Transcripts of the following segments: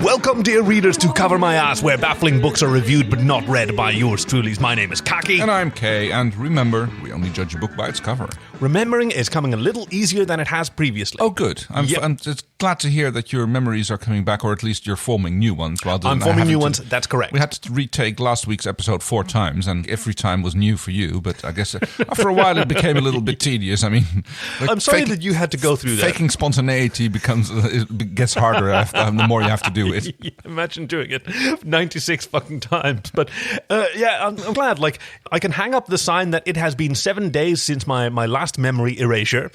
Welcome, dear readers, to Cover My Ass, where baffling books are reviewed but not read by yours truly. My name is Kaki. And I'm Kay, and remember, we only judge a book by its cover. Remembering is coming a little easier than it has previously. Oh, good. I'm just glad to hear that your memories are coming back, or at least you're forming new ones. I'm forming new ones, that's correct. We had to retake last week's episode 4 times, and every time was new for you, but I guess after a while it became a little bit tedious. I mean, I'm sorry that you had to go through that. Faking spontaneity gets harder the more you have to do it. Yeah, imagine doing it 96 fucking times. But I'm glad. Like, I can hang up the sign that it has been 7 days since my last memory erasure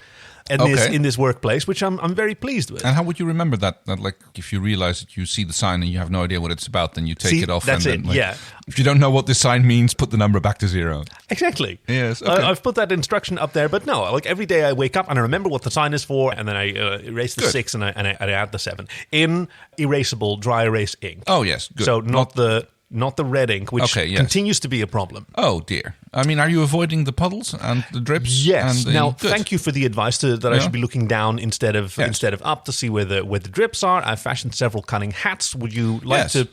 in this workplace, which I'm very pleased with. And how would you remember that? That, like, if you realize that you see the sign and you have no idea what it's about, then you take it off. That's and then, it. Yeah. If you don't know what this sign means, put the number back to 0. Exactly. Yes. Okay. I've put that instruction up there, but no, like every day I wake up and I remember what the sign is for, and then I erase the 6 and I add the 7 in erasable dry erase ink. Oh yes, good. So not the red ink, which continues to be a problem. Oh dear. I mean, are you avoiding the puddles and the drips? Yes. Now, thank you for the advice that I should be looking down instead of up to see where the drips are. I've fashioned several cunning hats. Would you like to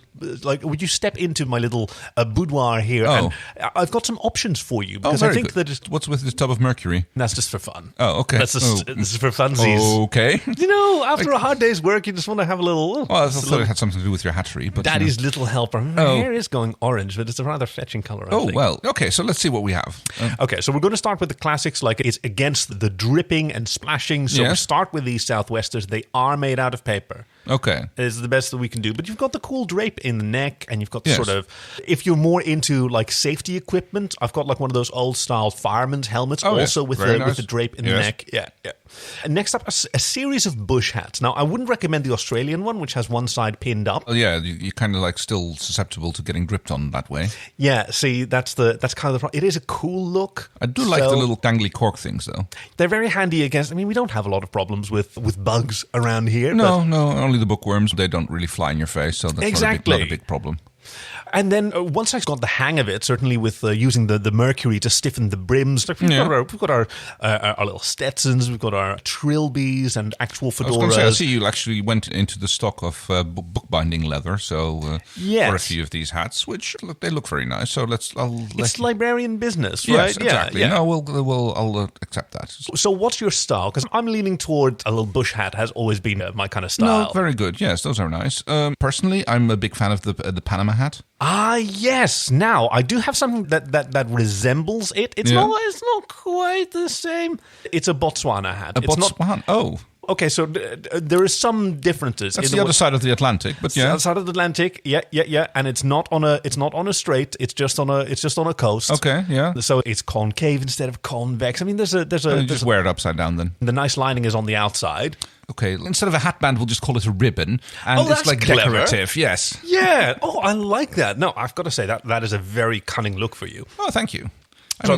would you step into my little boudoir here? Oh. And I've got some options for you because very I think good. that what's with this tub of mercury? That's just for fun. Oh, okay. This is for funsies. Okay. You know, after a hard day's work, you just want to have a little. Well, I thought it had something to do with your hattery, but Daddy's little helper. My hair is going orange, but it's a rather fetching color. I think. Well. Okay, so let's see what we have. Okay, so we're going to start with the classics, like it's against the dripping and splashing. So we start with these Southwesters. They are made out of paper. Okay. It's the best that we can do. But you've got the cool drape in the neck, and you've got the sort of, if you're more into like safety equipment, I've got like one of those old style fireman's helmets with the drape in the neck. Yeah. And next up, a series of bush hats. Now, I wouldn't recommend the Australian one, which has one side pinned up. Oh, yeah, you're kind of like still susceptible to getting dripped on that way. Yeah, see, that's kind of the problem. It is a cool look. I do like the little dangly cork things, though. They're very handy against. I mean, we don't have a lot of problems with bugs around here. No, only the bookworms. They don't really fly in your face, so that's not a big problem. And then once I got the hang of it, certainly with using the mercury to stiffen the brims, we've got our little Stetsons, we've got our trilbies and actual fedoras. I was going to say, I see you actually went into the stock of bookbinding leather, so for a few of these hats, which they look very nice. So it's librarian business, right? Yes, exactly. Yeah. No, I'll accept that. So what's your style? Because I'm leaning toward a little bush hat. Has always been my kind of style. No, very good. Yes, those are nice. Personally, I'm a big fan of the Panama hat. Ah, yes. Now, I do have something that resembles it. It's not quite the same. It's a Botswana hat. Okay, so there are some differences. That's the other side of the Atlantic, but the other side of the Atlantic, yeah, and it's not on a strait. It's just on a coast. Okay, yeah. So it's concave instead of convex. I mean, there's just wear it upside down then. The nice lining is on the outside. Okay, instead of a hatband, we'll just call it a ribbon, and it's like clever. Decorative. Yes. Yeah. Oh, I like that. No, I've got to say that is a very cunning look for you. Oh, thank you. So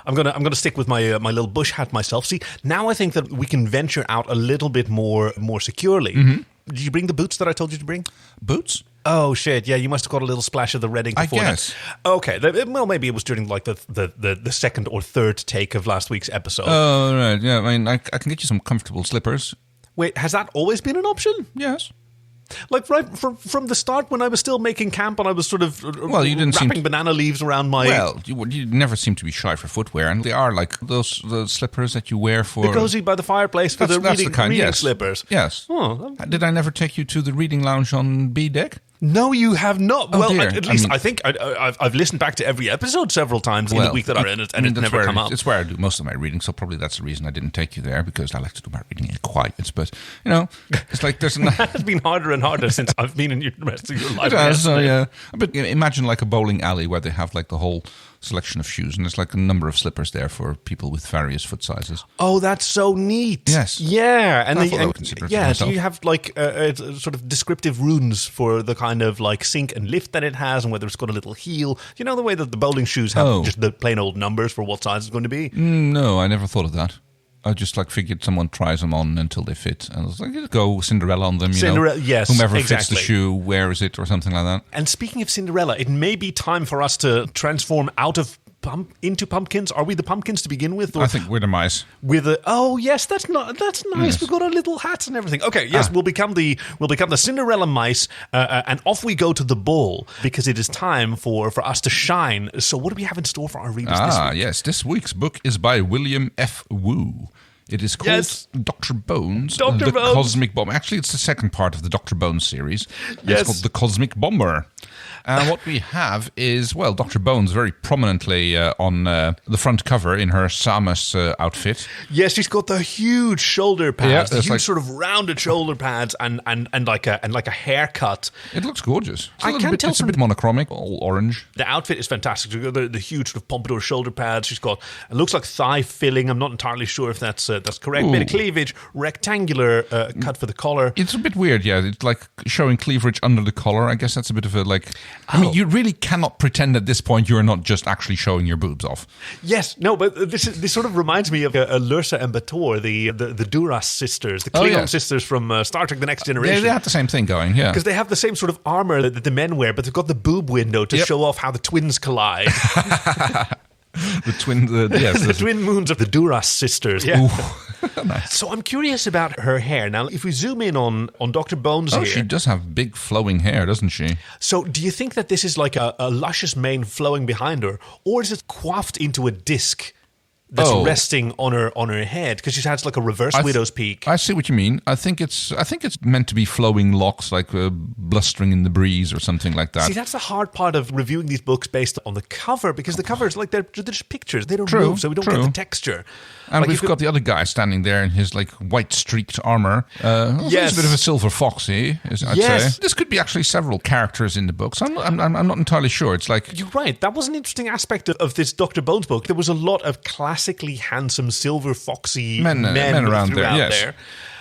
I'm gonna stick with my little bush hat myself. See, now I think that we can venture out a little bit more securely. Mm-hmm. Did you bring the boots that I told you to bring? Boots? Oh shit! Yeah, you must have got a little splash of the red ink before. I guess. Okay. Well, maybe it was during like the second or third take of last week's episode. Oh right, yeah. I mean, I can get you some comfortable slippers. Wait, has that always been an option? Yes. Like right from the start when I was still making camp and I was sort of you didn't wrapping banana leaves around my... Well, you never seem to be shy for footwear, and they are like the slippers that you wear for... The cozy by the fireplace for the reading slippers. Yes. Oh. Did I never take you to the reading lounge on B deck? No, you have not. Oh, well, dear. At least I think I've listened back to every episode several times in the week that I'm in it, and it's never come up. It's where I do most of my reading, so probably that's the reason I didn't take you there, because I like to do my reading in quiet. But, it's like there's... That has been harder and harder since I've been in the rest of your life. It has, yeah. But imagine like a bowling alley where they have like the whole selection of shoes, and there's like a number of slippers there for people with various foot sizes. Oh, that's so neat. Yes. Yeah. And so you have like sort of descriptive runes for the kind of like sink and lift that it has, and whether it's got a little heel. You know the way that the bowling shoes have just the plain old numbers for what size it's going to be? No, I never thought of that. I just figured someone tries them on until they fit. And I was like, go Cinderella on them, yes, whomever fits the shoe wears it or something like that. And speaking of Cinderella, it may be time for us to transform out of into pumpkins? Are we the pumpkins to begin with? Or I think we're the mice. Yes, that's nice. Yes. We've got our little hats and everything. Okay, yes, we'll become the Cinderella mice, and off we go to the ball because it is time for us to shine. So, what do we have in store for our readers this week? Yes, this week's book is by William F. Wu. It is called Dr. Bones, the Cosmic Bomber. Actually, it's the second part of the Dr. Bones series. Yes. It's called The Cosmic Bomber. And what we have is, Dr. Bones very prominently on the front cover in her Samus outfit. Yes, she's got the huge shoulder pads, the huge sort of rounded shoulder pads, and like a haircut. It looks gorgeous. It's a bit monochromic, all orange. The outfit is fantastic. She's got the huge sort of pompadour shoulder pads. She's got, it looks like thigh filling. I'm not entirely sure if that's correct. Bit of cleavage, rectangular cut for the collar. It's a bit weird, yeah. It's like showing cleavage under the collar. I guess that's a bit of a I mean, you really cannot pretend at this point you're not just actually showing your boobs off. Yes, no, but this sort of reminds me of Lursa and Bator, the Duras sisters, the Klingon sisters from Star Trek: The Next Generation. Yeah, they have the same thing going, yeah. Because they have the same sort of armor that the men wear, but they've got the boob window to show off how the twins collide. The twin moons of the Duras sisters. Yeah. Nice. So I'm curious about her hair. Now, if we zoom in on Dr. Bones here. She does have big flowing hair, doesn't she? So do you think that this is like a luscious mane flowing behind her, or is it coiffed into a disc that's resting on her head? Because she has like a reverse widow's peak. I see what you mean. I think it's meant to be flowing locks, like blustering in the breeze or something like that. See, that's the hard part of reviewing these books based on the cover, because the cover is like they're just pictures. They don't move, so we don't get the texture. And we've got the other guy standing there in his like white streaked armor. He's a bit of a silver foxy, I'd say. This could be actually several characters in the books. I'm not entirely sure. It's like, you're right. That was an interesting aspect of this Dr. Bones book. There was a lot of classically handsome silver foxy men around there.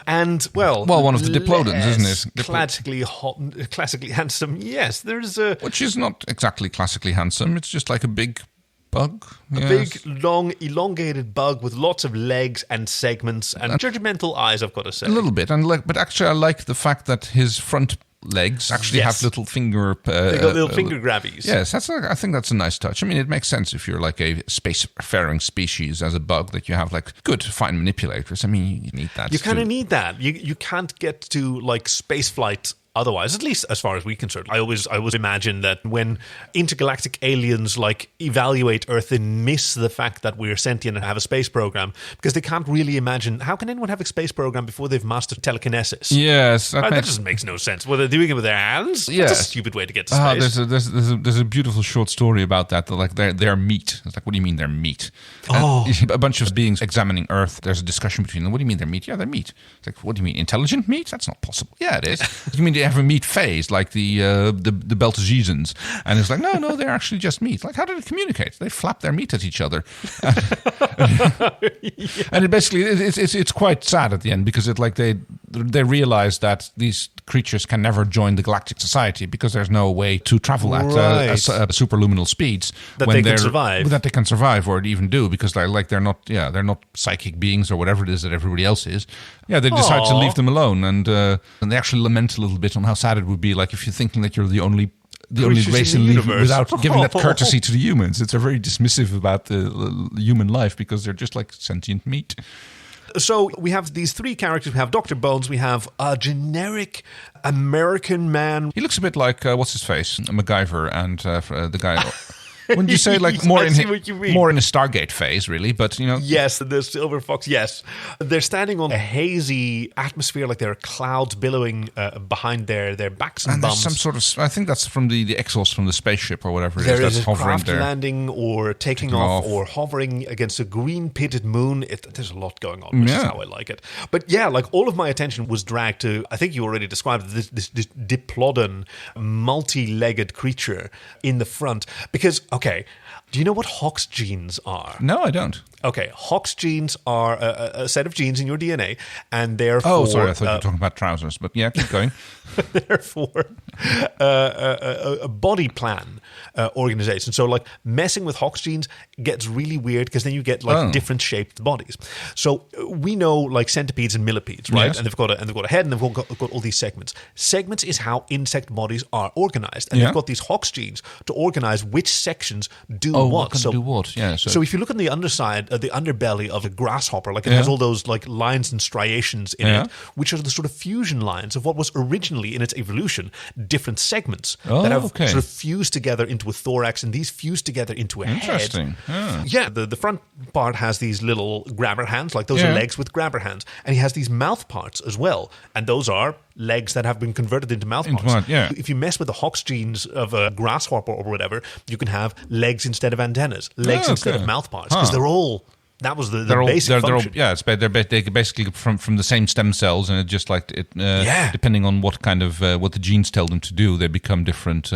And one of the Diplopodans, isn't it? Classically handsome. Yes, there's a which is not exactly classically handsome. It's just like a big bug. A big, long, elongated bug with lots of legs and segments and judgmental eyes, I've got to say. A little bit, but actually I like the fact that his front legs actually have little finger... they got little finger grabbies. Yes, I think that's a nice touch. I mean, it makes sense if you're like a spacefaring species as a bug, that you have like good, fine manipulators. I mean, you need that. You kind of need that. You can't get to like space flight otherwise, at least as far as we're concerned. I always imagine that when intergalactic aliens like evaluate Earth, they miss the fact that we're sentient and have a space program, because they can't really imagine, how can anyone have a space program before they've mastered telekinesis? Yes. That just makes no sense. Well, they're doing it with their hands? Yes. That's a stupid way to get to space. There's a beautiful short story about that. Like they're meat. It's like, what do you mean they're meat? A bunch of beings examining Earth. There's a discussion between them. What do you mean they're meat? Yeah, they're meat. It's like, what do you mean, intelligent meat? That's not possible. Yeah, it is. You mean they have a meat phase like the Belteshazzans? And it's like, no, they're actually just meat. Like, how do they communicate? They flap their meat at each other. And it basically it's quite sad at the end, because they realize that these creatures can never join the galactic society because there's no way to travel at superluminal speeds that they can survive or even do, because they're not psychic beings or whatever it is that everybody else is. Yeah, they decide to leave them alone, and they actually lament a little bit on how sad it would be, like if you're thinking that you're the only race in the universe without giving that courtesy to the humans. It's a very dismissive about the human life, because they're just like sentient meat. So we have these three characters. We have Dr. Bones. We have a generic American man. He looks a bit like, what's his face? MacGyver and the guy... Wouldn't you say like more in a Stargate phase, really? But yes, the Silver Fox. Yes, they're standing on a hazy atmosphere, like there are clouds billowing behind their backs and bums. Some sort of, I think that's from the exhaust from the spaceship or whatever it is. That's a craft landing or taking off or hovering against a green pitted moon. There's a lot going on, which is how I like it. But yeah, like all of my attention was dragged to, I think you already described this Diplopodan multi-legged creature in the front, because. Okay, do you know what Hox genes are? No, I don't. Okay, Hox genes are a set of genes in your DNA, and therefore... Oh, sorry, I thought you were talking about trousers, but yeah, keep going. Therefore, a body plan organization. So, like, messing with Hox genes gets really weird, because then you get, like, different shaped bodies. So, we know, like, centipedes and millipedes, right? Yes. And they've got a head, and they've got all these segments. Segments is how insect bodies are organized. And they've got these Hox genes to organize which sections do what. What can do what? Yeah. So if you look on the underside, the underbelly of a grasshopper, like it has all those like lines and striations in it, which are the sort of fusion lines of what was originally in its evolution different segments that have sort of fused together into a thorax, and these fused together into a head. Interesting. Yeah, the front part has these little grabber hands, like those are legs with grabber hands, and he has these mouth parts as well, and those are legs that have been converted into mouth parts. If you mess with the Hox genes of a grasshopper or whatever, you can have legs instead of antennas, legs instead of mouth parts, because they're all... That was the basic function. They're basically from the same stem cells, and it just like it. Depending on what kind of what the genes tell them to do, they become different.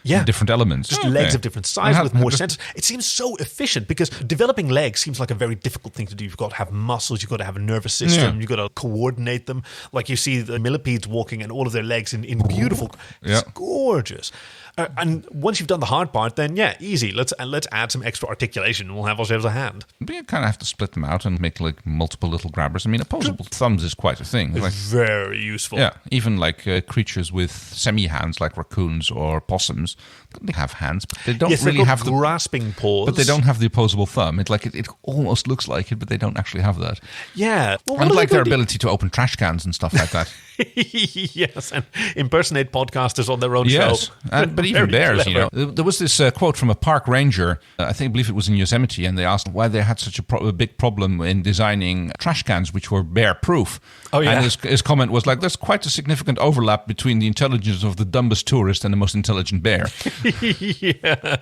Different elements. Just legs of different size with more sensors. It seems so efficient because developing legs seems like a very difficult thing to do. You've got to have muscles, you've got to have a nervous system, you've got to coordinate them. Like you see the millipedes walking and all of their legs in beautiful. It's gorgeous. And once you've done the hard part, then easy. Let's add some extra articulation and we'll have ourselves a hand. But you kind of have to split them out and make like multiple little grabbers. I mean, opposable thumbs is quite a thing. It's like, very useful. Yeah, even like creatures with semi-hands like raccoons or possums, they have hands, but they don't really have the grasping paws. But they don't have the opposable thumb. It almost looks like it, but they don't actually have that. Yeah. Well, unlike their ability to open trash cans and stuff like that. Yes, and impersonate podcasters on their own show. But even bears, clever. There was this quote from a park ranger, I believe it was in Yosemite, and they asked why they had such a big problem in designing trash cans which were bear-proof. Oh, yeah. And his comment was like, there's quite a significant overlap between the intelligence of the dumbest tourist and the most intelligent bear. Yeah.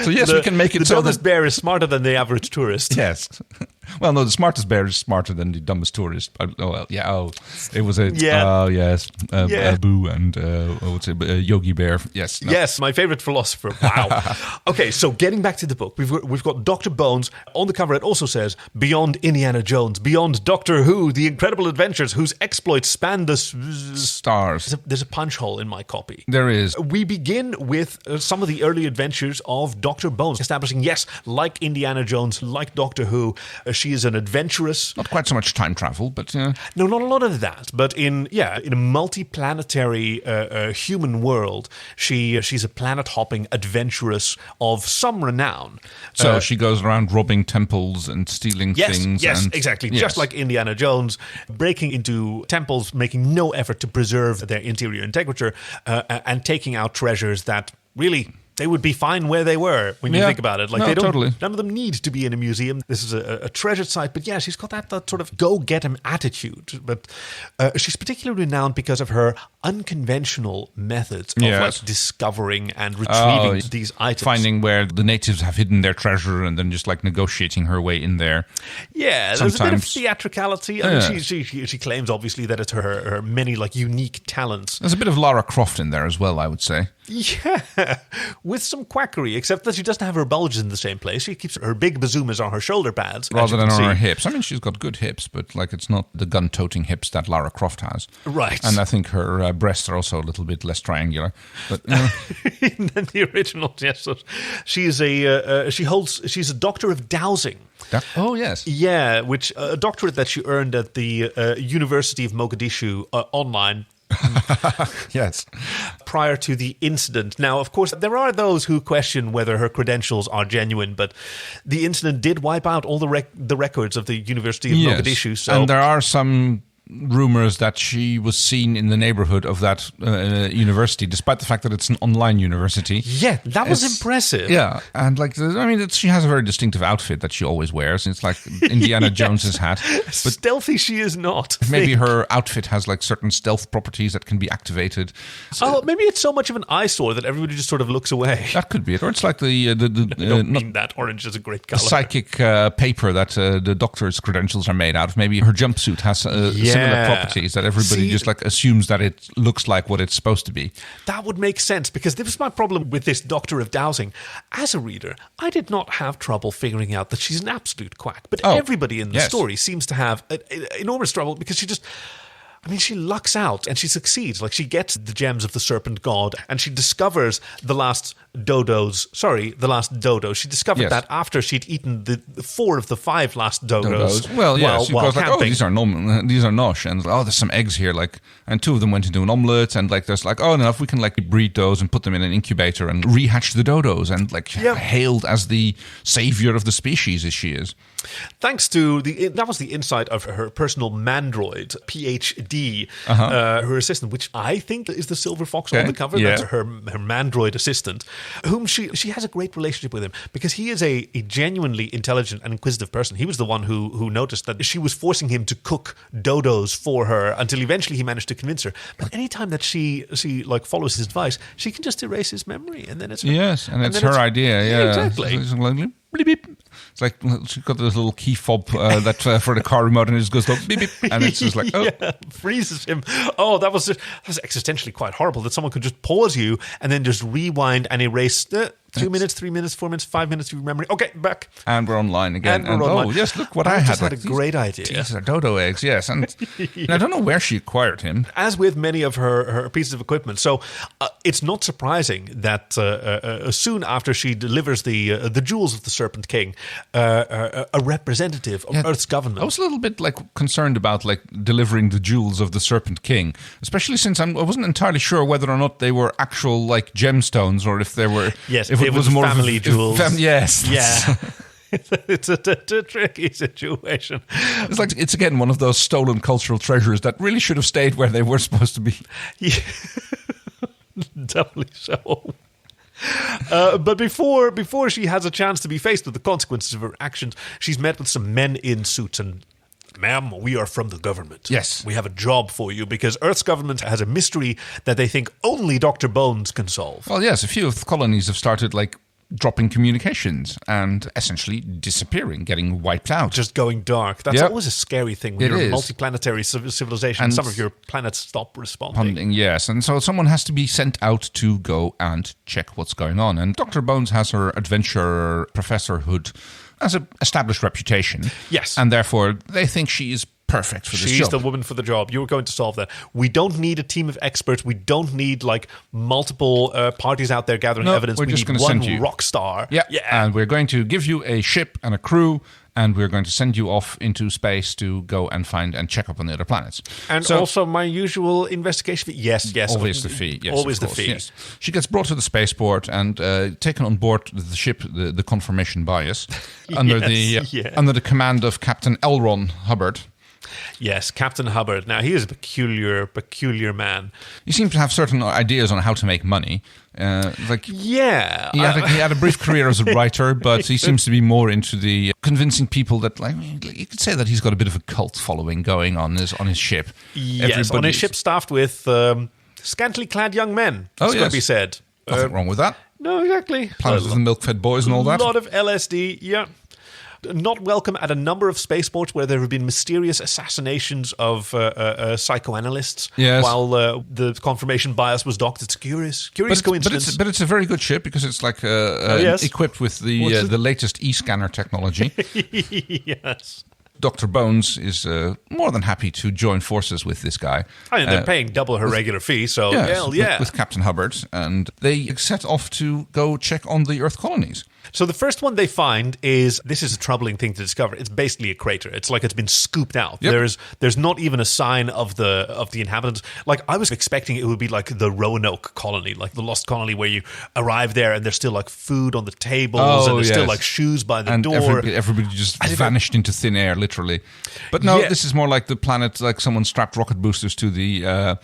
So yes, we can make it so that... The dumbest bear is smarter than the average tourist. Yes. Well, no, the smartest bear is smarter than the dumbest tourist. It was a... Oh, yes. Boo and Yogi Bear. Yes. No. Yes, my favorite philosopher. Wow. Okay, so getting back to the book, we've got Dr. Bones. On the cover, it also says, Beyond Indiana Jones, Beyond Doctor Who, The Incredible Adventures, whose exploits span the... stars. There's a punch hole in my copy. There is. We begin with some of the early adventures of Dr. Bones, establishing, yes, like Indiana Jones, like Doctor Who, she is an adventurous. Not quite so much time travel, but... No, not a lot of that. But in a multi-planetary human world, she's a planet-hopping adventuress of some renown. So she goes around robbing temples and stealing things. Yes, exactly. Yes. Just like Indiana Jones, breaking into temples, making no effort to preserve their interior integrity, and taking out treasures that really... They would be fine where they were when you think about it. Like they don't. Totally. None of them need to be in a museum. This is a treasured site. But yeah, she's got that sort of go-get-'em attitude. But she's particularly renowned because of her unconventional methods of like discovering and retrieving these items. Finding where the natives have hidden their treasure and then just like negotiating her way in there. Yeah, there's a bit of theatricality. I mean, she claims obviously that it's her many like unique talents. There's a bit of Lara Croft in there as well, I would say. Yeah, with some quackery, except that she doesn't have her bulges in the same place. She keeps her big bazoomas on her shoulder pads. Rather than on her hips. I mean, she's got good hips, but like it's not the gun-toting hips that Lara Croft has. Right. And I think her breasts are also a little bit less triangular. But than the original, yes. So she's a doctor of dowsing. Oh, yes. Yeah, which a doctorate that she earned at the University of Mogadishu online. Yes. Prior to the incident. Now, of course, there are those who question whether her credentials are genuine, but the incident did wipe out all the records of the University of Mogadishu. So. And there are some rumors that she was seen in the neighborhood of that university, despite the fact that it's an online university. Yeah, that was impressive. Yeah, and like, I mean, she has a very distinctive outfit that she always wears. It's like Indiana Jones's hat. But stealthy she is not. Maybe her outfit has like certain stealth properties that can be activated. So, maybe it's so much of an eyesore that everybody just sort of looks away. That could be it. Or it's like the don't mean that. Orange is a great color. The psychic paper that the doctor's credentials are made out of. Maybe her jumpsuit has similar properties that everybody just like assumes that it looks like what it's supposed to be. That would make sense, because this was my problem with this Doctor of Dowsing. As a reader, I did not have trouble figuring out that she's an absolute quack, but everybody in the story seems to have enormous trouble, because I mean, she lucks out and she succeeds. Like, she gets the gems of the serpent god and she discovers the last dodo. She discovered that after she'd eaten the 4 of the 5 last dodos. Well, yeah, she goes like, these are nosh, and there's some eggs here, like, and 2 of them went into an omelette, and like, there's like, now if we can like breed those and put them in an incubator and rehatch the dodos, and like hailed as the savior of the species as she is. Thanks to that was the insight of her personal mandroid, PhD, her assistant, which I think is the silver fox on the cover. Yeah. That's her mandroid assistant, whom she has a great relationship with him because he is a genuinely intelligent and inquisitive person. He was the one who noticed that she was forcing him to cook dodos for her until eventually he managed to convince her. But anytime that she like follows his advice, she can just erase his memory, and then it's it's her idea. Yeah, exactly. It's like she's got this little key fob that for the car remote, and it just goes like beep beep, and it's just like freezes him. Oh, that was existentially quite horrible that someone could just pause you and then just rewind and erase 2 minutes, 3 minutes, 4 minutes, 5 minutes of memory. Okay, back. And we're online again. And oh, yes, look what I had. Just had a great idea. These are dodo eggs, yes. And I don't know where she acquired him. As with many of her pieces of equipment. So it's not surprising that soon after she delivers the jewels of the Serpent King, a representative of Earth's government. I was a little bit like concerned about like delivering the jewels of the Serpent King, especially since I wasn't entirely sure whether or not they were actual like gemstones or if they were... Yes, if it was more family jewels. Yes. Yeah. It's a tricky situation. It's again one of those stolen cultural treasures that really should have stayed where they were supposed to be. Yeah. Doubly so. But before she has a chance to be faced with the consequences of her actions, she's met with some men in suits and... Ma'am, we are from the government. Yes. We have a job for you because Earth's government has a mystery that they think only Dr. Bones can solve. Well, yes, a few of the colonies have started, like, dropping communications and essentially disappearing, getting wiped out. Just going dark. That's always a scary thing when you're a multiplanetary civilization and some of your planets stop responding. Yes, and so someone has to be sent out to go and check what's going on. And Dr. Bones has her adventure professorhood as an established reputation. Yes. And therefore, they think she is perfect for this job. She's the woman for the job. You're going to solve that. We don't need a team of experts. We don't need like multiple parties out there gathering evidence. We're just going to send you rock star. Yeah. And we're going to give you a ship and a crew, and we're going to send you off into space to go and find and check up on the other planets. And also my usual investigation fee. Yes. Always the fee. Yes, always the fee. Yes. She gets brought to the spaceport and taken on board the ship, the Confirmation Bias, under the command of Captain Elron Hubbard. Yes, Captain Hubbard. Now, he is a peculiar man. He seems to have certain ideas on how to make money. He had a brief career as a writer, but he seems to be more into the convincing people that, like, you could say that he's got a bit of a cult following going on his ship. Yes, on his ship staffed with scantily clad young men. It's got to be said. Nothing wrong with that. No, exactly. Planet of the milk-fed boys and all that. A lot of LSD, yeah. Not welcome at a number of spaceports where there have been mysterious assassinations of psychoanalysts while the Confirmation Bias was docked. It's a curious coincidence. But it's a very good ship because it's like equipped with the latest e-scanner technology. Yes. Dr. Bones is more than happy to join forces with this guy. I mean, they're paying double her regular fee, so with Captain Hubbard, and they set off to go check on the Earth colonies. So the first one they find is, this is a troubling thing to discover. It's basically a crater. It's like it's been scooped out. Yep. There's not even a sign of the inhabitants. Like, I was expecting it would be like the Roanoke colony, like the lost colony where you arrive there and there's still like food on the tables and there's still like shoes by the door. Everybody just vanished into thin air, literally. But no, this is more like the planet, like someone strapped rocket boosters to the like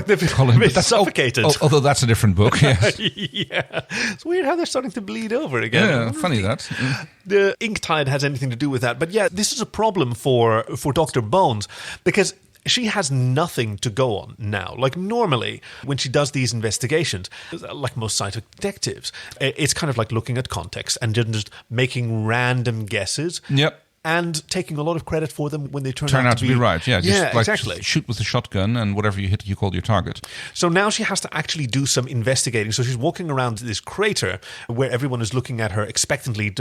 they've been suffocated. Although that's a different book, yes. Yeah. It's weird how they're starting to bleed over again. Yeah, funny that. The ink tide has anything to do with that. But yeah, this is a problem for Dr. Bones because she has nothing to go on now. Like, normally, when she does these investigations, like most scientific detectives, it's kind of like looking at context and just making random guesses. Yep. and taking a lot of credit for them when they turn out to be right. Yeah, just exactly. Shoot with a shotgun and whatever you hit, you call your target. So now she has to actually do some investigating. So she's walking around this crater where everyone is looking at her expectantly,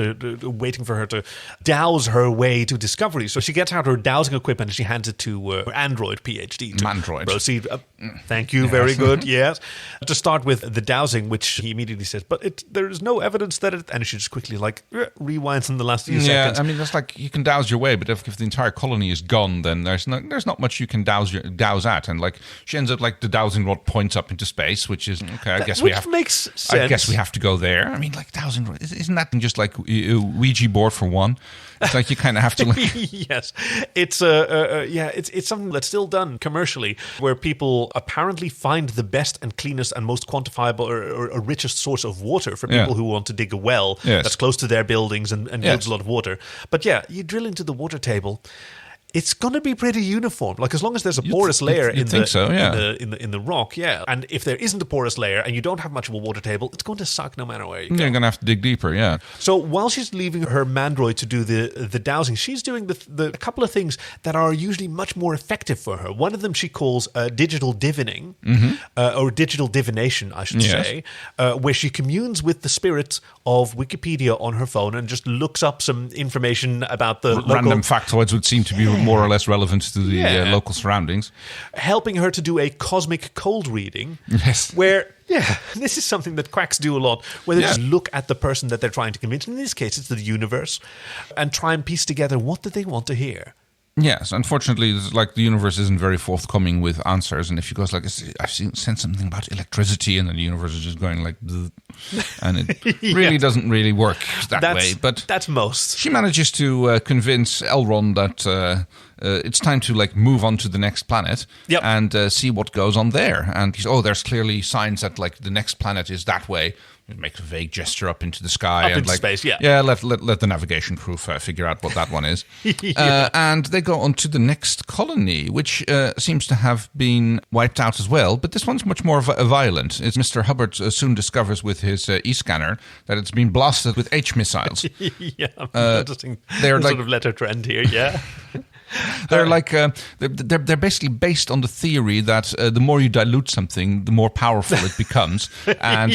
waiting for her to douse her way to discovery. So she gets out her dowsing equipment and she hands it to her android PhD. Mandroid. Proceed. Thank you. Very good. Yes. To start with the dowsing, which he immediately says, but there is no evidence that it... And she just quickly rewinds in the last few seconds. Yeah, I mean, that's like... You can douse your way, but if the entire colony is gone, then there's not much you can douse at. And like she ends up like the dowsing rod points up into space, which is okay. I guess makes sense. I guess we have to go there. I mean, like dowsing rod, isn't that just like a Ouija board for one? It's like you kind of have to. Yes, it's something that's still done commercially, where people apparently find the best and cleanest and most quantifiable or richest source of water for people who want to dig a well that's close to their buildings and yields a lot of water. But yeah, you drill into the water table. It's going to be pretty uniform. Like as long as there's a porous layer in the rock, yeah. And if there isn't a porous layer and you don't have much of a water table, it's going to suck no matter where you go. You're going to have to dig deeper, yeah. So while she's leaving her mandroid to do the dowsing, she's doing the couple of things that are usually much more effective for her. One of them she calls digital divining, or digital divination, I should say, where she communes with the spirit of Wikipedia on her phone and just looks up some information about the random factoids would seem to be more or less relevant to the local surroundings. Helping her to do a cosmic cold reading. Yes. Where, this is something that quacks do a lot, where they just look at the person that they're trying to convince. In this case, it's the universe, and try and piece together what do they want to hear. Yes, unfortunately, it's like the universe isn't very forthcoming with answers, and if she goes like, "I've sent something about electricity," and then the universe is just going like, and it really doesn't really work that way. But that's most. She manages to convince Elrond that it's time to like move on to the next planet and see what goes on there. And he's, there's clearly signs that like the next planet is that way. Make a vague gesture up into the sky into space. Let the navigation crew figure out what that one is. And they go on to the next colony, which seems to have been wiped out as well. But this one's much more violent. It's Mr. Hubbard soon discovers with his e-scanner that it's been blasted with H-missiles. I'm noticing the sort of letter trend here. Yeah. They're like they're basically based on the theory that the more you dilute something, the more powerful it becomes. And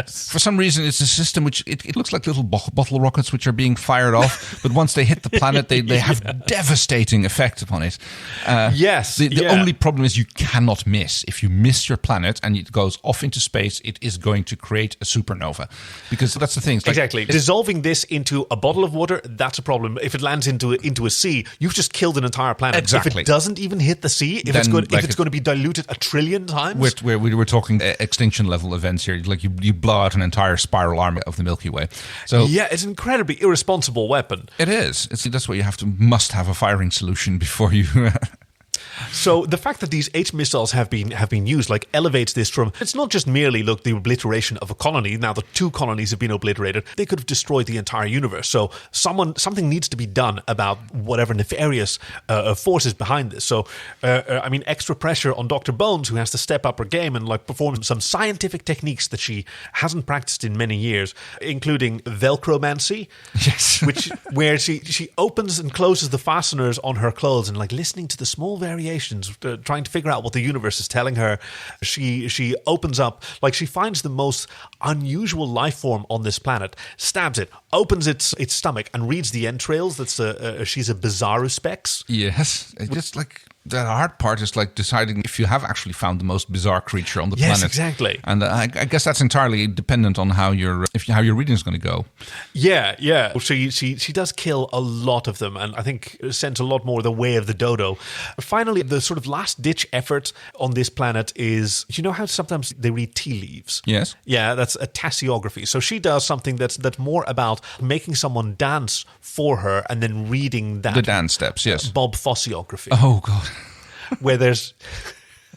for some reason, it's a system which it looks like little bottle rockets which are being fired off. But once they hit the planet, they have devastating effect upon it. The only problem is you cannot miss. If you miss your planet and it goes off into space, it is going to create a supernova. Because that's the thing. Exactly. Dissolving this into a bottle of water, that's a problem. If it lands into a sea, you've just killed an entire planet. Exactly. If it doesn't even hit the sea, if it's going to be diluted 1 trillion times, we're talking extinction level events here. Like you blow out an entire spiral arm of the Milky Way. So it's an incredibly irresponsible weapon. It is. That's why you must have a firing solution before you. So the fact that these H missiles have been used elevates this from, it's not just merely the obliteration of a colony. Now the 2 colonies have been obliterated. They could have destroyed the entire universe. So something needs to be done about whatever nefarious forces behind this. So extra pressure on Dr. Bones, who has to step up her game and perform some scientific techniques that she hasn't practiced in many years, including Velcromancy. Yes. where she opens and closes the fasteners on her clothes and listening to the small variations, trying to figure out what the universe is telling her. She opens up, she finds the most unusual life form on this planet, stabs it, opens its stomach, and reads the entrails. She's a Bizarruspex. Yes, just the hard part is deciding if you have actually found the most bizarre creature on the planet. Yes, exactly. And I guess that's entirely dependent on how your reading is going to go. Yeah. She does kill a lot of them, and I think sends a lot more the way of the dodo. Finally, the sort of last ditch effort on this planet is, you know how sometimes they read tea leaves? Yes. Yeah, that's a tasseography. So she does something that's more about making someone dance for her and then reading that. The dance steps, yes. Bob Fosseography. Oh, God. Where there's...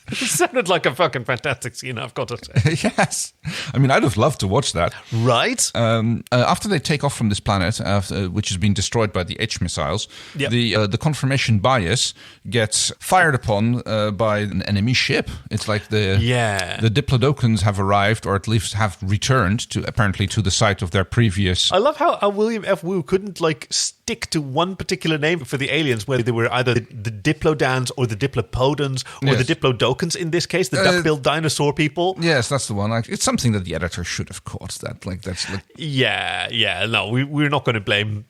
It sounded like a fucking fantastic scene, I've got to say. Yes. I mean, I'd have loved to watch that. Right. After they take off from this planet, which has been destroyed by the H-missiles, the confirmation bias gets fired upon by an enemy ship. It's like the Diplodocans have arrived, or at least have returned apparently to the site of their previous... I love how William F. Wu couldn't, stick stick to one particular name for the aliens, whether they were either the Diplodans or the Diplopodans or the Diplodocans in this case, the duck-billed dinosaur people. Yes, that's the one. It's something that the editor should have caught. No, we're not going to blame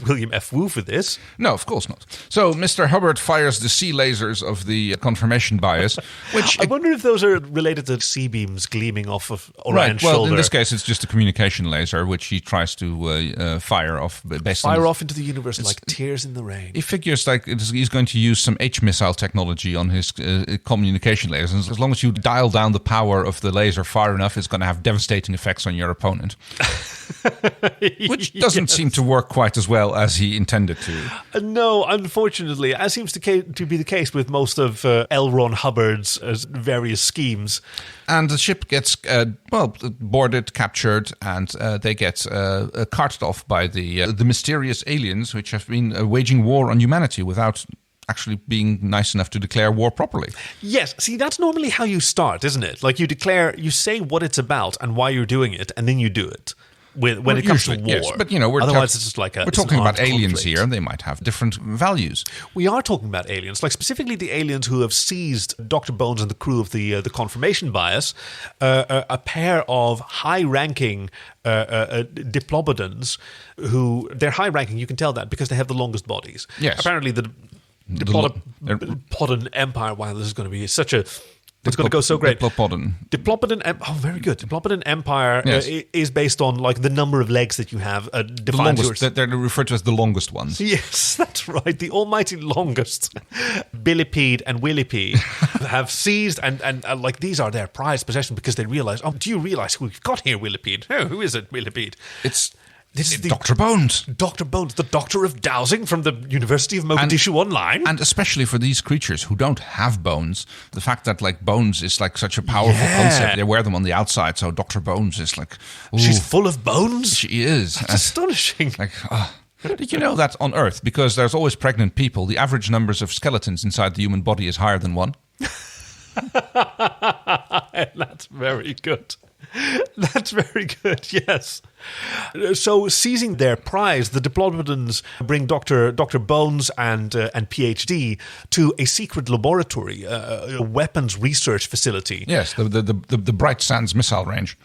William F. Wu for this. No, of course not. So Mr. Hubbard fires the C lasers of the confirmation bias, which... I wonder if those are related to C-beams gleaming off of Orion's shoulder. In this case, it's just a communication laser, which he tries to fire off. Off into the universe like tears in the rain. He figures he's going to use some H-missile technology on his communication lasers. As long as you dial down the power of the laser far enough, it's going to have devastating effects on your opponent. Which doesn't seem to work quite as well as he intended to. No, unfortunately, as seems to be the case with most of L. Ron Hubbard's various schemes. And the ship gets boarded, captured, and they get carted off by the mysterious aliens, which have been waging war on humanity without actually being nice enough to declare war properly. Yes, see, that's normally how you start, isn't it? Like you say what it's about and why you're doing it, and then you do it. When it comes to war. Yes, but otherwise it's just like we're talking about aliens here, and they might have different values. We are talking about aliens, like specifically the aliens who have seized Dr. Bones and the crew of the confirmation bias, a pair of high-ranking Diplopodans who they're high-ranking. You can tell that because they have the longest bodies. Yes, apparently the Diplopodan Empire. Wow, this is going to be such a. It's going to go so great. Diplopodan. Oh, very good. Diplopodan Empire is based on like the number of legs that you have. The longest. They're referred to as the longest ones. Yes, that's right. The almighty longest. Billipede and Willipede have seized and like these are their prized possession because they realize. Oh, do you realize who we've got here, Willipede? Oh, who is it, Willipede? This is Dr. Bones. Dr. Bones, the doctor of dowsing from the University of Mogadishu Online. And especially for these creatures who don't have bones, the fact that like bones is like such a powerful concept. They wear them on the outside, so Dr. Bones is like... Ooh, she's full of bones? She is. That's astonishing. Did you know that on Earth, because there's always pregnant people, the average numbers of skeletons inside the human body is higher than one? That's very good. That's very good, yes. So, seizing their prize, the Diplopodans bring Dr. Bones and PhD to a secret laboratory, a weapons research facility. Yes, the Bright Sands missile range.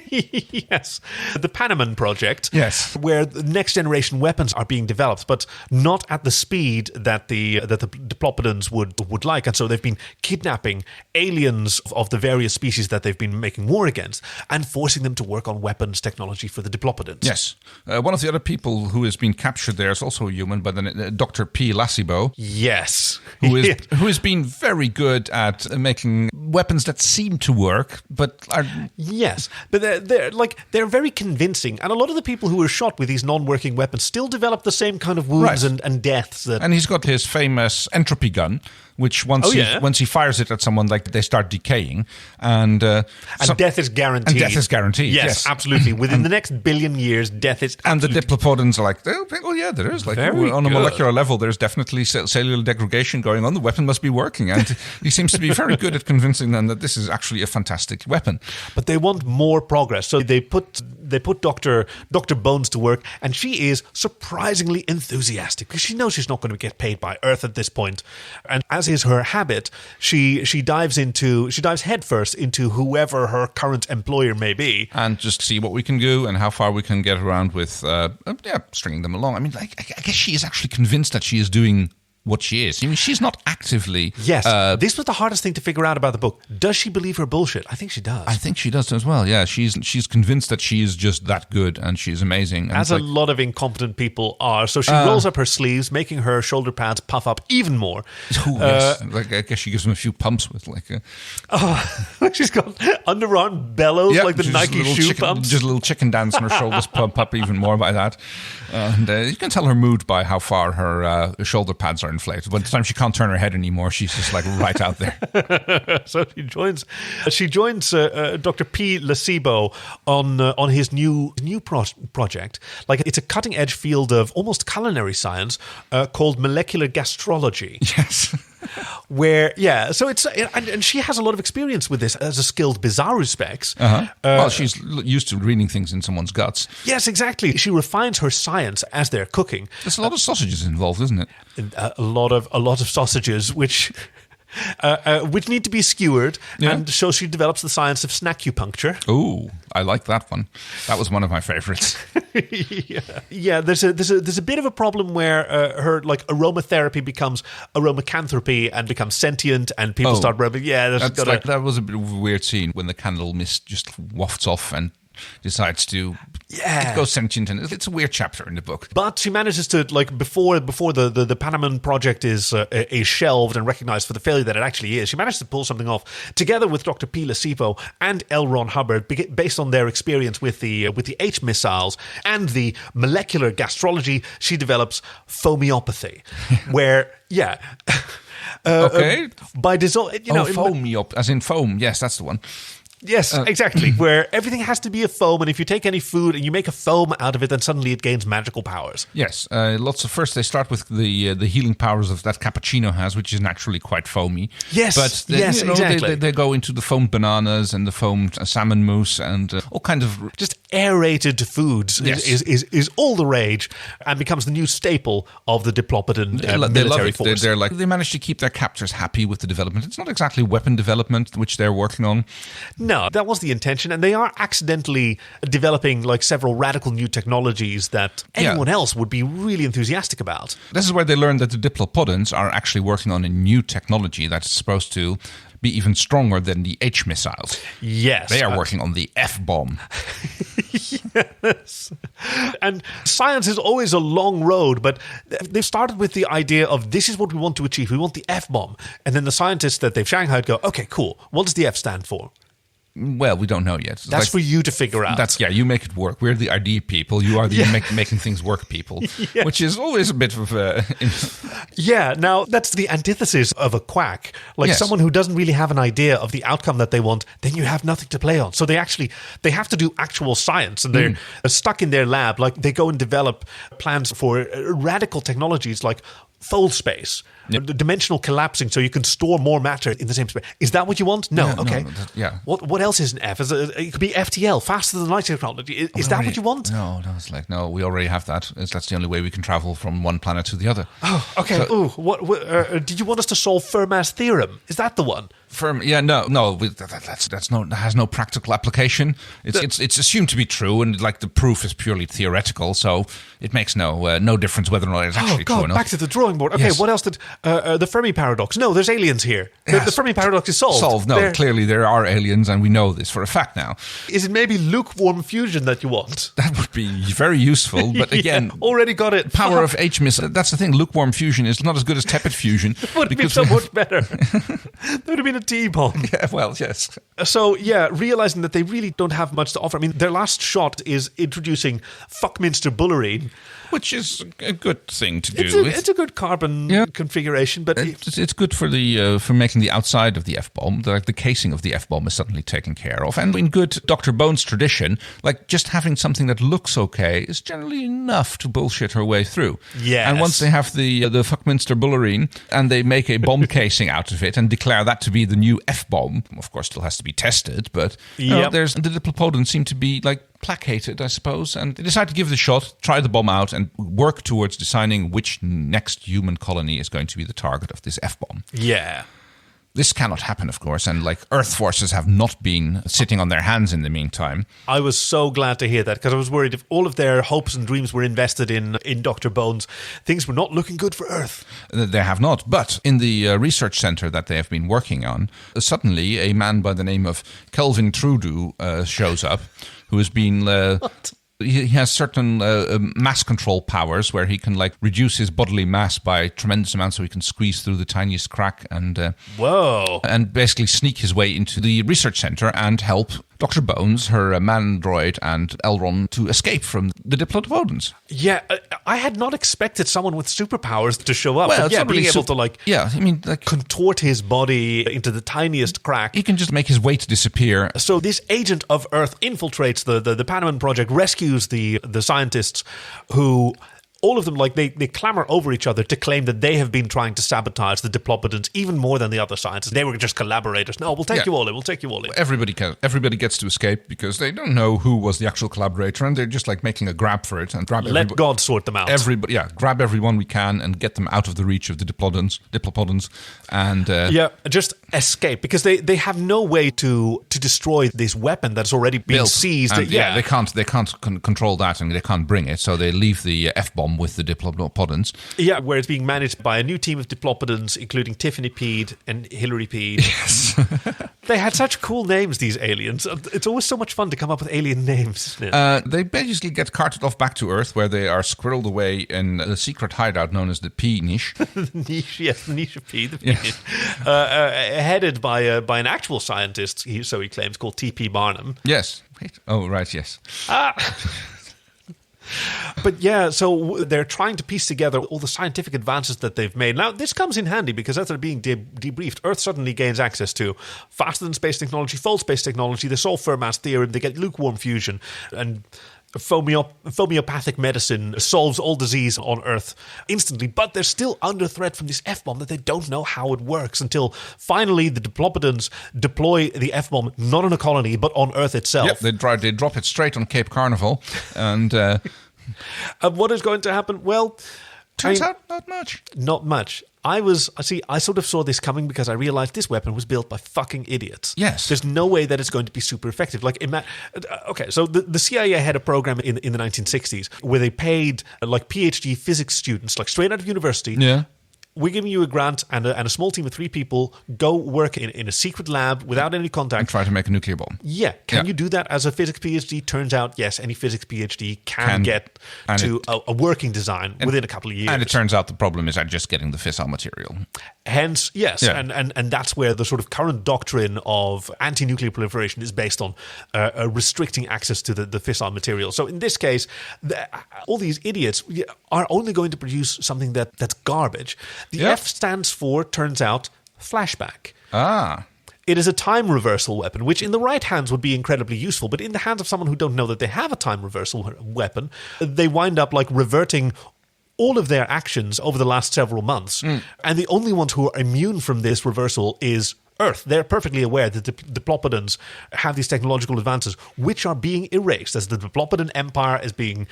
Yes, the Panaman Project. Yes, where the next generation weapons are being developed, but not at the speed that the Diplopodans would like, and so they've been kidnapping aliens of the various species that they've been making war against and forcing them to work on weapons technology for the Diplopodans. Yes, one of the other people who has been captured there is also a human, by the Dr. P. Lassibo. Yes, who has been very good at making weapons that seem to work, but are but they're very convincing, and a lot of the people who were shot with these non-working weapons still develop the same kind of wounds and deaths. And he's got his famous entropy gun, which once he fires it at someone, like they start decaying, and death is guaranteed. And death is guaranteed. Yes, absolutely. Within the next billion years, death is. And the Diplopodans are like, oh yeah, there is. Like on a molecular level, there's definitely cellular degradation going on. The weapon must be working, and he seems to be very good at convincing them that this is actually a fantastic weapon. But they want more progress, so they put Dr. Bones to work, and she is surprisingly enthusiastic because she knows she's not going to get paid by Earth at this point, and as is her habit, she dives headfirst into whoever her current employer may be, and just see what we can do and how far we can get around with stringing them along. I mean, I guess she is actually convinced that she is doing what she is. I mean, she's not actively... Yes, this was the hardest thing to figure out about the book. Does she believe her bullshit? I think she does. I think she does as well, yeah. She's convinced that she is just that good and she's amazing. And as a lot of incompetent people are. So she rolls up her sleeves, making her shoulder pads puff up even more. Yes. I guess she gives them a few pumps with she's got underarm bellows like the Nike shoe pumps. Just a little chicken dance and her shoulders pump up even more by that. And you can tell her mood by how far her shoulder pads are inflated. By the time she can't turn her head anymore, she's just like right out there. So she joins Dr. P. Lassibo on his new project. Like, it's a cutting edge field of almost culinary science called molecular gastrology. Yes. So it's and she has a lot of experience with this as a skilled Bizarro specs. Well, she's used to reading things in someone's guts. Yes, exactly. She refines her science as they're cooking. There's a lot of sausages involved, isn't it? A lot of sausages, which need to be skewered, and so she develops the science of snaccupuncture. Ooh, I like that one. That was one of my favorites. There's a bit of a problem where her like aromatherapy becomes aromacanthropy and becomes sentient, and people start rubbing. That was a bit of a weird scene when the candle mist just wafts off and decides to go sentient, and it's a weird chapter in the book. But she manages to, like, before the Panamon project is shelved and recognized for the failure that it actually is, she manages to pull something off together with Dr. P. Lasivo and L. Ron Hubbard, based on their experience with the H missiles and the molecular gastrology. She develops fomeopathy, where by dissolving, foam, as in foam. Yes, that's the one. Yes, exactly. Where everything has to be a foam, and if you take any food and you make a foam out of it, then suddenly it gains magical powers. Yes, first they start with the healing powers of that cappuccino has, which is naturally quite foamy. Yes, but exactly. They go into the foamed bananas and the foamed salmon mousse and all kinds of just aerated foods. Is all the rage and becomes the new staple of the Diplopodan military force. They manage to keep their captors happy with the development. It's not exactly weapon development which they're working on. No, that was the intention, and they are accidentally developing like several radical new technologies that anyone else would be really enthusiastic about. This is where they learned that the Diplopodans are actually working on a new technology that's supposed to be even stronger than the H missiles. Yes. They are working on the F-bomb. Yes. And science is always a long road, but they've started with the idea of this is what we want to achieve. We want the F-bomb. And then the scientists that they've shanghaied go, okay, cool. What does the F stand for? Well, we don't know yet. That's for you to figure out. You make it work. We're the idea people. You are the making things work people, which is always a bit of a... now that's the antithesis of a quack. Like someone who doesn't really have an idea of the outcome that they want, then you have nothing to play on. So they have to do actual science, and they're stuck in their lab. Like they go and develop plans for radical technologies like fold space, dimensional collapsing, so you can store more matter in the same space. Is that what you want? No. Okay. What else is an F? It could be FTL, faster than light technology. Is that what you want? No. It's like we already have that. That's the only way we can travel from one planet to the other. Oh, okay. So, did you want us to solve Fermat's theorem? Is that the one? That has no practical application. It's assumed to be true, and like the proof is purely theoretical, so it makes no difference whether or not it's actually true or not. Back to the drawing board. Okay, what else did the Fermi paradox? No, there's aliens here. The Fermi paradox is solved. Clearly there are aliens, and we know this for a fact now. Is it maybe lukewarm fusion that you want? That would be very useful, but again, already got it. Power of H missile. That's the thing. Lukewarm fusion is not as good as tepid fusion. It would have been so much better. There would have been a T-bomb. Yeah, well, yes. So, realizing that they really don't have much to offer. I mean, their last shot is introducing Fuckminster Bullerine. Which is a good thing to do. It's a good carbon configuration, but it's good for for making the outside of the F-bomb. The casing of the F-bomb is suddenly taken care of. And in good Dr. Bones tradition, like just having something that looks okay is generally enough to bullshit her way through. Yes. And once they have the Fuckminster Bullerine and they make a bomb casing out of it and declare that to be the new F-bomb, of course, still has to be tested, but the Diplopodans seem to be like placated, I suppose, and they decide to give it a shot, try the bomb out, and work towards deciding which next human colony is going to be the target of this F-bomb. Yeah. This cannot happen, of course, and like Earth forces have not been sitting on their hands in the meantime. I was so glad to hear that, because I was worried if all of their hopes and dreams were invested in Dr. Bones, things were not looking good for Earth. They have not, but in the research center that they have been working on, suddenly a man by the name of Kelvin Trudeau shows up, who has been... He has certain mass control powers where he can like reduce his bodily mass by tremendous amounts, so he can squeeze through the tiniest crack and and basically sneak his way into the research center and help Dr. Bones, her man-android, and Elron to escape from the Diplopodans. Yeah, I had not expected someone with superpowers to show up. Well, being able to contort his body into the tiniest crack. He can just make his weight disappear. So this agent of Earth infiltrates the Panamon project, rescues the scientists who all of them, like, they clamor over each other to claim that they have been trying to sabotage the Diplopodans even more than the other scientists. They were just collaborators. No, we'll take you all in. We'll take you all in. Everybody gets to escape because they don't know who was the actual collaborator, and they're just like making a grab for it and grab. Let God sort them out. Grab everyone we can and get them out of the reach of the Diplopodans, and just escape, because they have no way to destroy this weapon that's already been seized. And they can't control that, and they can't bring it, so they leave the F-bomb with the Diplopodans. Yeah, where it's being managed by a new team of Diplopodans, including Tiffany Pede and Hillary Pede. Yes. They had such cool names, these aliens. It's always so much fun to come up with alien names, isn't it? They basically get carted off back to Earth, where they are squirreled away in a secret hideout known as the P niche. The niche of P, the P niche. Headed by an actual scientist, so he claims, called T.P. Barnum. Yes. Wait. Oh, right, yes. But yeah, so they're trying to piece together all the scientific advances that they've made. Now, this comes in handy because as they're being debriefed, Earth suddenly gains access to faster-than-space technology, fold-space technology. They solve Fermat's theorem. They get lukewarm fusion, and homeopathic medicine solves all disease on Earth instantly, but they're still under threat from this F-bomb that they don't know how it works until finally the Diplopodans deploy the F-bomb not on a colony but on Earth itself. Yep, they drop it straight on Cape Carnival, and what is going to happen? Well, turns out not much. Not much. I sort of saw this coming because I realized this weapon was built by fucking idiots. Yes. There's no way that it's going to be super effective. Like, okay, so the CIA had a program in the 1960s where they paid like PhD physics students, like straight out of university. Yeah. We're giving you a grant and a small team of 3 people. Go work in a secret lab without any contact. And try to make a nuclear bomb. Yeah. Can you do that as a physics PhD? Turns out, yes, any physics PhD can get to a working design within a couple of years. And it turns out the problem is just getting the fissile material. Hence, yes. Yeah. And that's where the sort of current doctrine of anti-nuclear proliferation is based on restricting access to the fissile material. So in this case, all these idiots are only going to produce something that's garbage. The F stands for, turns out, flashback. It is a time reversal weapon, which in the right hands would be incredibly useful, but in the hands of someone who don't know that they have a time reversal weapon, they wind up like reverting all of their actions over the last several months. And the only ones who are immune from this reversal is Earth. They're perfectly aware that the Diplopodans have these technological advances, which are being erased as the Diplopodan Empire is being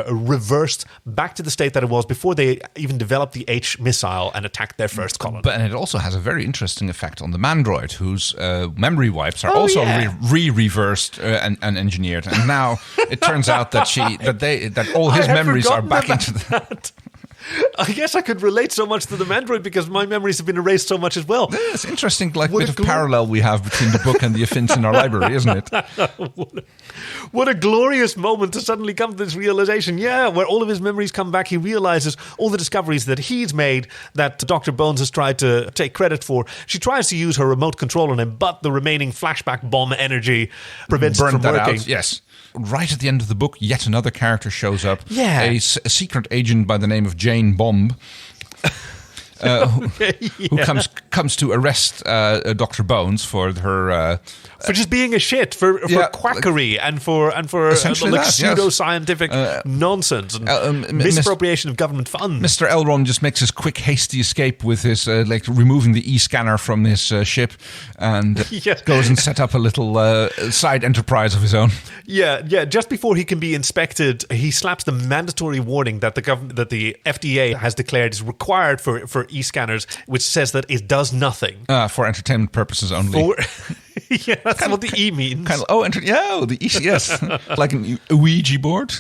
reversed back to the state that it was before they even developed the H missile and attacked their first colony. But it also has a very interesting effect on the Mandroid, whose memory wipes are reversed and engineered. And now it turns out that all his memories are back into that. I guess I could relate so much to the Mandroid because my memories have been erased so much as well. Yeah, it's interesting, like bit of parallel we have between the book and the offense in our library, isn't it? What a glorious moment to suddenly come to this realization. Yeah, where all of his memories come back, he realizes all the discoveries that he's made that Dr. Bones has tried to take credit for. She tries to use her remote control on him, but the remaining flashback bomb energy prevents it from working. Out. Yes. Right at the end of the book, yet another character shows up. Yeah. A secret agent by the name of Jane Bomb. Who comes to arrest Dr. Bones for her for just being a shit, for quackery and for pseudo-scientific nonsense and misappropriation of government funds. Mr. Elrond just makes his quick, hasty escape with his removing the e-scanner from his ship and goes and set up a little side enterprise of his own. Yeah. Just before he can be inspected, he slaps the mandatory warning that the FDA has declared is required for e-scanners, which says that it does nothing. For entertainment purposes only. Yeah, that's what the E means. The E, yes. Like a Ouija board.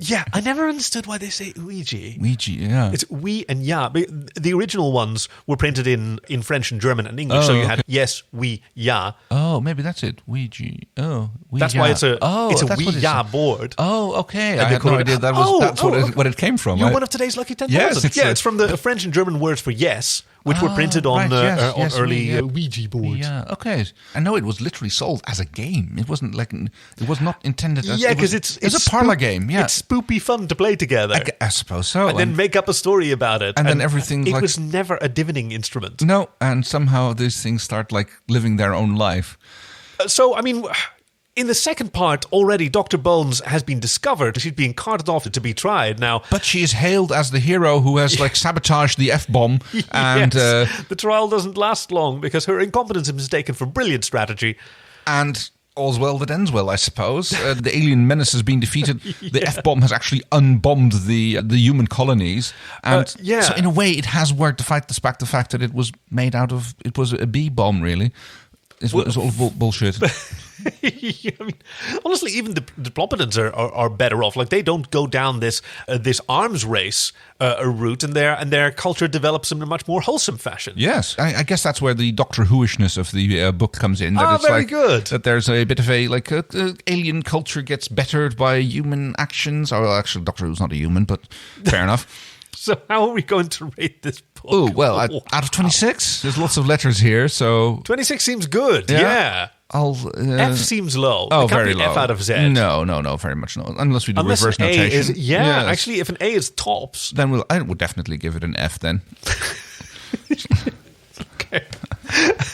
Yeah, I never understood why they say Ouija. Ouija, yeah. It's oui and ja. The original ones were printed in French and German and English, so you had yes, oui, ja. Oh, maybe that's it. Ouija. Oh, Ouija. That's why it's a oui-ja board. Oh, okay. I had no idea that's what it came from. You're one of today's lucky 10,000. Yes, it's from the French and German words for yes, which were printed on early Ouija boards. Yeah, okay. I know it was literally sold as a game. It wasn't it was not intended as... Yeah, because it's a parlor game, yeah. It's spoopy fun to play together. I suppose so. And then make up a story about it. And then everything... It was never a divining instrument. No, and somehow these things start living their own life. So, I mean... in the second part, already Dr. Bones has been discovered. She's being carted off to be tried now. But she is hailed as the hero who has sabotaged the F-bomb. And yes. The trial doesn't last long because her incompetence is mistaken for brilliant strategy. And all's well that ends well, I suppose. The alien menace has been defeated. The F-bomb has actually unbombed the human colonies. And so in a way, it has worked despite the fact that it was made it was a B-bomb, really. It's all bullshit. I mean, honestly, even the Diplopodans are better off. Like, they don't go down this arms race route, and their culture develops in a much more wholesome fashion. Yes, I guess that's where the Doctor Who-ishness of the book comes in. That it's very good. That there's a bit of alien culture gets bettered by human actions. Oh, well, actually, Doctor Who's not a human, but fair enough. So how are we going to rate this book? Oh, well, out of 26, there's lots of letters here, so... 26 seems good, yeah. F seems low. Oh, it can't very be low. F out of Z. No, very much no. Unless we do reverse notation. Actually, if an A is tops... Then I would definitely give it an F then. Okay.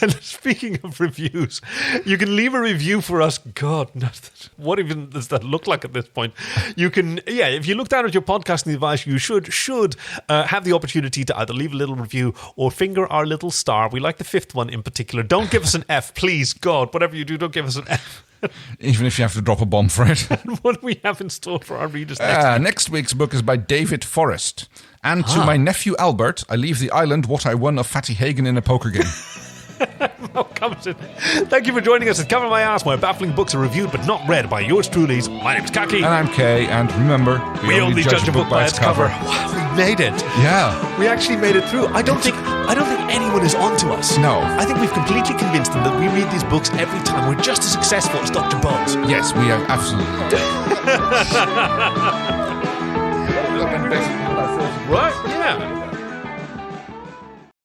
And speaking of reviews, you can leave a review for us. God, what even does that look like at this point? You can, if you look down at your podcasting device, you should have the opportunity to either leave a little review or finger our little star. We like the 5th one in particular. Don't give us an F, please, God. Whatever you do, don't give us an F. Even if you have to drop a bomb for it. And what do we have in store for our readers next week's book is by David Forrest. And to my nephew Albert, I leave the island what I won of Fatty Hagen in a poker game. Thank you for joining us at Cover My Ass, where baffling books are reviewed but not read by yours truly. My name's Kaki. And I'm Kay, and remember, we only judge a book by its cover. Wow, we made it. Yeah. We actually made it through. I don't think anyone is onto us. No. I think we've completely convinced them that we read these books every time. We're just as successful as Dr. Bones. Yes, we are absolutely. What?